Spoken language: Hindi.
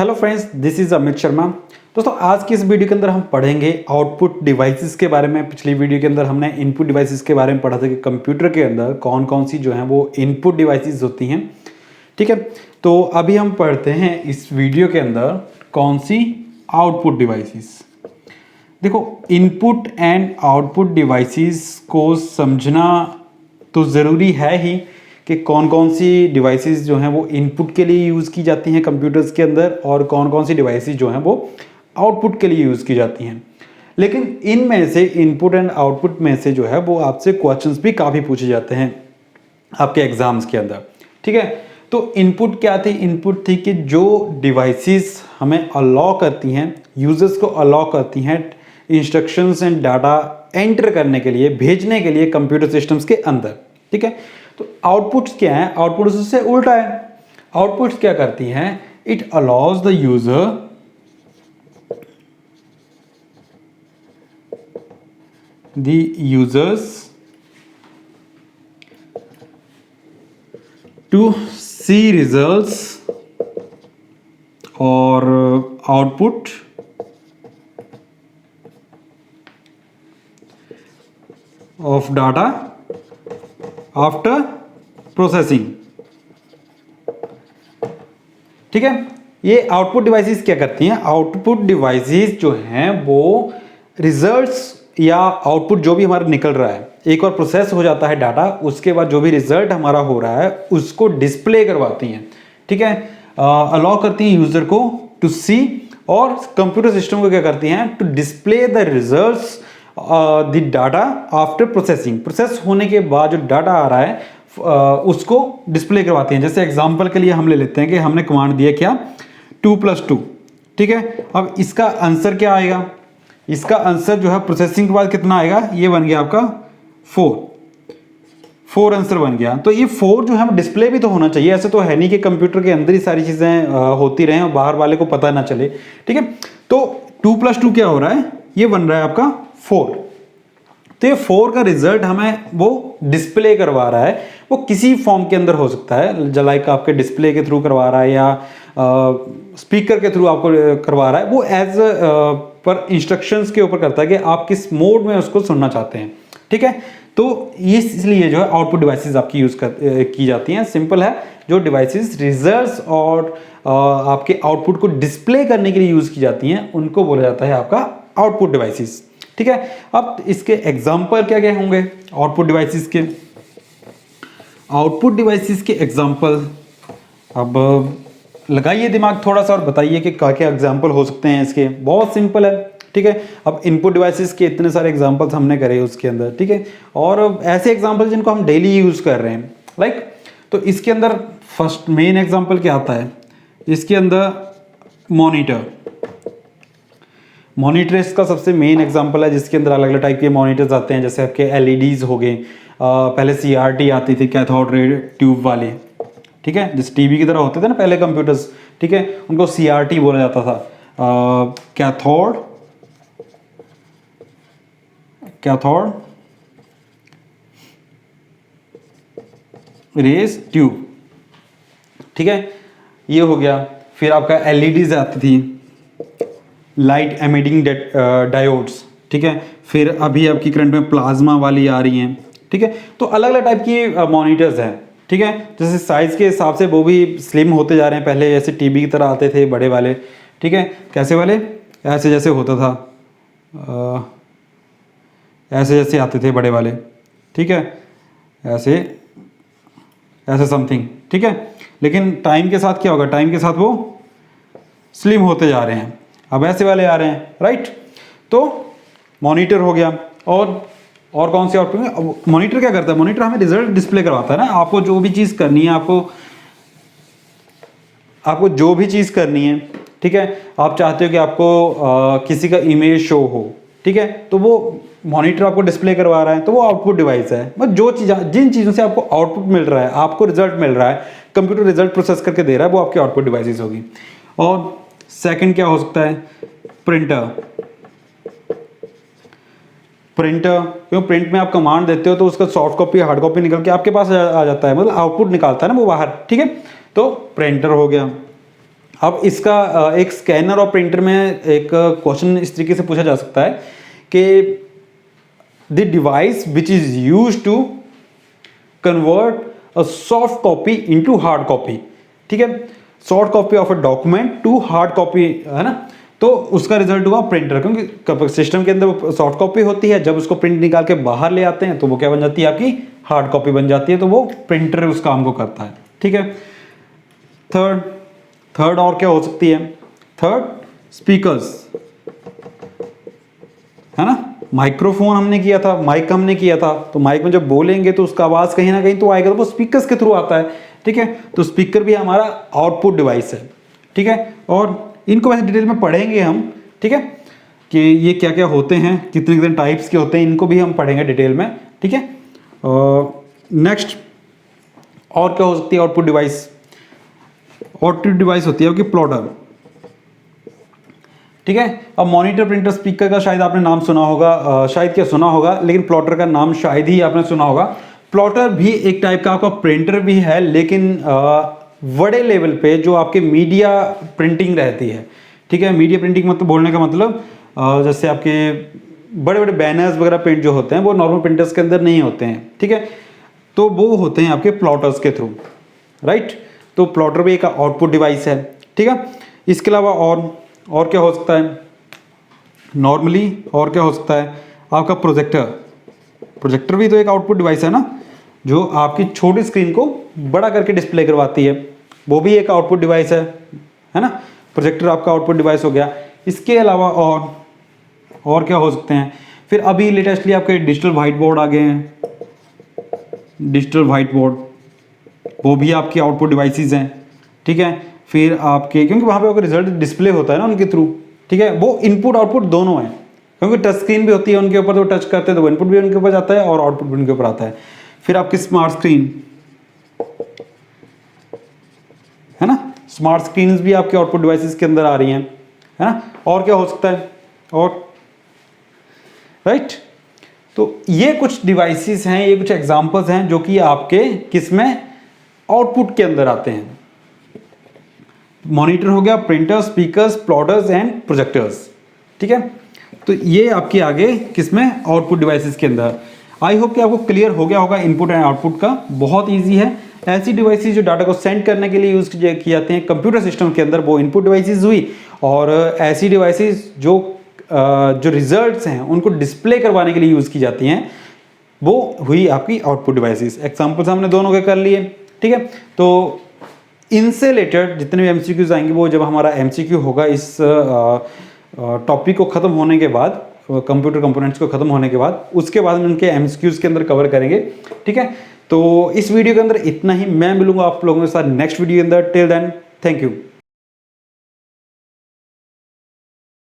Hello friends, this is Amit Sharma. दोस्तों, आज की इस वीडियो के अंदर हम पढ़ेंगे आउटपुट डिवाइसेस के बारे में। पिछली वीडियो के अंदर हमने इनपुट डिवाइसेस के बारे में पढ़ा था कि कंप्यूटर के अंदर कौन कौन सी जो है वो इनपुट डिवाइसेस होती हैं। ठीक है, तो अभी हम पढ़ते हैं इस वीडियो के अंदर कौन सी आउटपुट डिवाइसेस। देखो, इनपुट एंड आउटपुट डिवाइसेस को समझना तो ज़रूरी है ही कि कौन कौन सी डिवाइसेस जो हैं वो इनपुट के लिए यूज़ की जाती हैं कंप्यूटर्स के अंदर और कौन कौन सी डिवाइसेस जो हैं वो आउटपुट के लिए यूज़ की जाती हैं। लेकिन इनमें से इनपुट एंड आउटपुट में से जो है वो आपसे क्वेश्चंस भी काफ़ी पूछे जाते हैं आपके एग्जाम्स के अंदर। ठीक है, तो इनपुट क्या थी? इनपुट थी कि जो डिवाइसेस हमें अलाउ करती हैं, यूजर्स को अलाउ करती हैं इंस्ट्रक्शंस एंड डाटा एंटर करने के लिए, भेजने के लिए कंप्यूटर सिस्टम्स के अंदर। ठीक है, तो आउटपुट्स क्या है? आउटपुट्स उससे उल्टा है। आउटपुट्स क्या करती हैं? It allows the user users to see results or output of data after processing। ठीक है, ये आउटपुट डिवाइसेस क्या करती हैं? आउटपुट डिवाइसेस जो हैं वो रिजल्ट्स या आउटपुट जो भी हमारा निकल रहा है, एक बार प्रोसेस हो जाता है डाटा, उसके बाद जो भी रिजल्ट हमारा हो रहा है उसको डिस्प्ले करवाती हैं। ठीक है, अलाउ करती हैं यूजर को टू सी, और कंप्यूटर सिस्टम को क्या करती हैं? To display the results the data after processing. Process होने के बाद जो डाटा आ रहा है उसको डिस्प्ले करवाती हैं। जैसे एग्जांपल के लिए हम ले लेते हैं कि हमने कमांड दिया क्या? 2+2। ठीक है, अब इसका आंसर क्या आएगा? इसका आंसर जो है प्रोसेसिंग के बाद कितना आएगा? ये बन गया आपका 4 आंसर बन गया। तो ये 4 जो है डिस्प्ले भी तो होना चाहिए। ऐसे तो है नहीं कि कंप्यूटर के अंदर ही सारी चीज़ें होती रहें और बाहर वाले को पता ना चले। ठीक है, तो 2+2 क्या हो रहा है? ये बन रहा है आपका 4। तो ये 4 का रिजल्ट हमें वो डिस्प्ले करवा रहा है। वो किसी फॉर्म के अंदर हो सकता है, लाइक आपके डिस्प्ले के थ्रू करवा रहा है या स्पीकर के थ्रू आपको करवा रहा है। वो एज पर इंस्ट्रक्शंस के ऊपर करता है कि आप किस मोड में उसको सुनना चाहते हैं। ठीक है, तो ये इसलिए जो है आउटपुट डिवाइसेस आपकी यूज की जाती हैं। सिंपल है, जो डिवाइसेस रिजल्ट्स और आपके आउटपुट को डिस्प्ले करने के लिए यूज की जाती हैं उनको बोला जाता है आपका आउटपुट डिवाइसेस। ठीक है, अब इसके एग्जाम्पल क्या क्या होंगे आउटपुट डिवाइसेस के? आउटपुट डिवाइसेस के एग्जाम्पल, अब लगाइए दिमाग थोड़ा सा और बताइए कि क्या क्या एग्जाम्पल हो सकते हैं इसके। बहुत सिंपल है। ठीक है, अब इनपुट डिवाइसेस के इतने सारे एग्जाम्पल्स हमने करे उसके अंदर। ठीक है, और ऐसे एग्जाम्पल जिनको हम डेली यूज कर रहे हैं, लाइक, तो इसके अंदर फर्स्ट मेन एग्जाम्पल क्या आता है? इसके अंदर मॉनिटर। मॉनिटर इसका सबसे मेन एग्जाम्पल है, जिसके अंदर अलग अलग टाइप के मॉनिटर्स आते हैं। जैसे आपके एलईडीज हो गए, पहले CRT आती थी, कैथोड रे ट्यूब वाले। ठीक है, जिस टीवी की तरह होते थे ना पहले कंप्यूटर्स। ठीक है, उनको CRT बोला जाता था, कैथोड रेस ट्यूब। ठीक है, ये हो गया। फिर आपका एलईडीज आती थी, लाइट एमिटिंग डायोड्स। ठीक है, फिर अभी आपकी करंट में प्लाज्मा वाली आ रही हैं। ठीक है, तो अलग अलग टाइप की मॉनिटर्स हैं। ठीक है, जैसे साइज के हिसाब से वो भी स्लिम होते जा रहे हैं। पहले ऐसे टीवी की तरह आते थे बड़े वाले। ठीक है, कैसे वाले? ऐसे जैसे होता था, ऐसे जैसे आते थे बड़े वाले। ठीक है, ऐसे ऐसे समथिंग। ठीक है, लेकिन टाइम के साथ क्या होगा? टाइम के साथ वो स्लिम होते जा रहे हैं, अब ऐसे वाले आ रहे हैं। राइट, तो मॉनिटर हो गया। और कौन से आउटपुट? मॉनिटर क्या करता है? मॉनिटर हमें रिजल्ट डिस्प्ले करवाता है ना। आपको जो भी चीज़ करनी है, आपको जो भी चीज़ करनी है, ठीक है, आप चाहते हो कि आपको किसी का इमेज शो हो, ठीक है, तो वो मॉनिटर आपको डिस्प्ले करवा रहा है, तो वो आउटपुट डिवाइस है। बस जो चीज़, जिन चीज़ों से आपको आउटपुट मिल रहा है, आपको रिजल्ट मिल रहा है, कंप्यूटर रिजल्ट प्रोसेस करके दे रहा है, वो आपकी आउटपुट डिवाइसेस होगी। और सेकंड क्या हो सकता है? प्रिंटर। क्यों? प्रिंट में आप कमांड देते हो तो उसका सॉफ्ट कॉपी, हार्ड कॉपी निकल के आपके पास आ जाता है, मतलब आउटपुट निकालता है ना वो बाहर। ठीक है, तो प्रिंटर हो गया। अब इसका एक स्कैनर और प्रिंटर में एक क्वेश्चन इस तरीके से पूछा जा सकता है कि the device which is use to convert a soft copy into hard copy, ठीक है, soft copy of a document to hard copy, है ना, तो उसका रिजल्ट हुआ प्रिंटर, क्योंकि सिस्टम के अंदर सॉफ्ट कॉपी होती है, जब उसको प्रिंट निकाल के बाहर ले आते हैं तो वो क्या बन जाती है, आपकी हार्ड कॉपी बन जाती है, तो वो प्रिंटर उस काम को करता है, ठीक है। थर्ड और क्या हो सकती है, थर्ड स्पीकर्स, है ना, माइक्रोफोन हमने किया था, माइक हमने किया था, तो माइक में जब बोलेंगे तो उसका आवाज कहीं ना कहीं तो आएगा, तो वो स्पीकर्स के थ्रू आता है, ठीक है, तो स्पीकर भी हमारा आउटपुट डिवाइस है, ठीक है। और इनको वैसे डिटेल में पढ़ेंगे हम, ठीक है, कि ये क्या क्या होते हैं, कितने कितने टाइप्स के होते हैं, इनको भी हम पढ़ेंगे डिटेल में, ठीक है। नेक्स्ट और क्या हो सकती है आउटपुट डिवाइस, आउटपुट डिवाइस होती है कि प्लॉटर, ठीक है। अब मॉनिटर, प्रिंटर, स्पीकर का शायद आपने नाम सुना होगा, शायद क्या सुना होगा, लेकिन प्लॉटर का नाम शायद ही आपने सुना होगा। प्लॉटर भी एक टाइप का आपका प्रिंटर भी है, लेकिन बड़े लेवल पे जो आपके मीडिया प्रिंटिंग रहती है, ठीक है, मीडिया प्रिंटिंग मतलब बोलने का मतलब जैसे आपके बड़े बड़े बैनर्स वगैरह प्रिंट जो होते हैं वो नॉर्मल प्रिंटर्स के अंदर नहीं होते हैं, ठीक है, तो वो होते हैं आपके प्लॉटर्स के थ्रू, राइट। तो प्लॉटर भी एक आउटपुट डिवाइस है, ठीक है। इसके अलावा और क्या हो सकता है नॉर्मली, और क्या हो सकता है आपका प्रोजेक्टर, प्रोजेक्टर भी तो एक आउटपुट डिवाइस है ना, जो आपकी छोटी स्क्रीन को बड़ा करके डिस्प्ले करवाती है, वो भी एक आउटपुट डिवाइस है ना, प्रोजेक्टर आपका आउटपुट डिवाइस हो गया। इसके अलावा और क्या हो सकते हैं, फिर अभी लेटेस्टली आपके डिजिटल व्हाइट बोर्ड आ गए हैं, डिजिटल व्हाइट बोर्ड वो भी आपके आउटपुट डिवाइसेस हैं, ठीक है। फिर आपके क्योंकि वहाँ पे आपका रिजल्ट डिस्प्ले होता है ना उनके थ्रू, ठीक है, वो इनपुट आउटपुट दोनों हैं, क्योंकि टच स्क्रीन भी होती है उनके ऊपर, तो टच करते हैं तो वो इनपुट भी उनके ऊपर जाता है और आउटपुट भी उनके ऊपर आता है। फिर आपकी स्मार्ट स्क्रीन, है ना, स्मार्ट स्क्रीन भी आपके आउटपुट डिवाइसेस के अंदर आ रही हैं, है ना। और क्या हो सकता है और राइट, तो ये कुछ डिवाइसेस हैं, ये कुछ एग्जांपल्स हैं जो कि आपके किसमें आउटपुट के अंदर आते हैं। मॉनिटर हो गया, printer, speakers, plotters and projectors, ठीक है। तो ये आपके आगे किसमें आउटपुट डिवाइसेस के अंदर। आई होप कि आपको क्लियर हो गया होगा इनपुट एंड आउटपुट का, बहुत ईजी है। ऐसी डिवाइसेस जो डाटा को सेंड करने के लिए यूज़ की जाती हैं कंप्यूटर सिस्टम के अंदर, वो इनपुट डिवाइसेस हुई, और ऐसी डिवाइसेस जो रिजल्ट्स हैं उनको डिस्प्ले करवाने के लिए यूज़ की जाती हैं, वो हुई आपकी आउटपुट डिवाइसेस। एग्जाम्पल्स हमने दोनों के कर लिए, ठीक है। तो इनसे रिलेटेड जितने भी एमसीक्यूज आएंगे, वो जब हमारा एमसीक्यू होगा इस टॉपिक को ख़त्म होने के बाद, कंप्यूटर कंपोनेंट्स को ख़त्म होने के बाद, उसके बाद हम उनके एमसीक्यूज के अंदर कवर करेंगे, ठीक है। तो इस वीडियो के अंदर इतना ही, मैं मिलूंगा आप लोगों के साथ नेक्स्ट वीडियो के अंदर। Till then, thank you.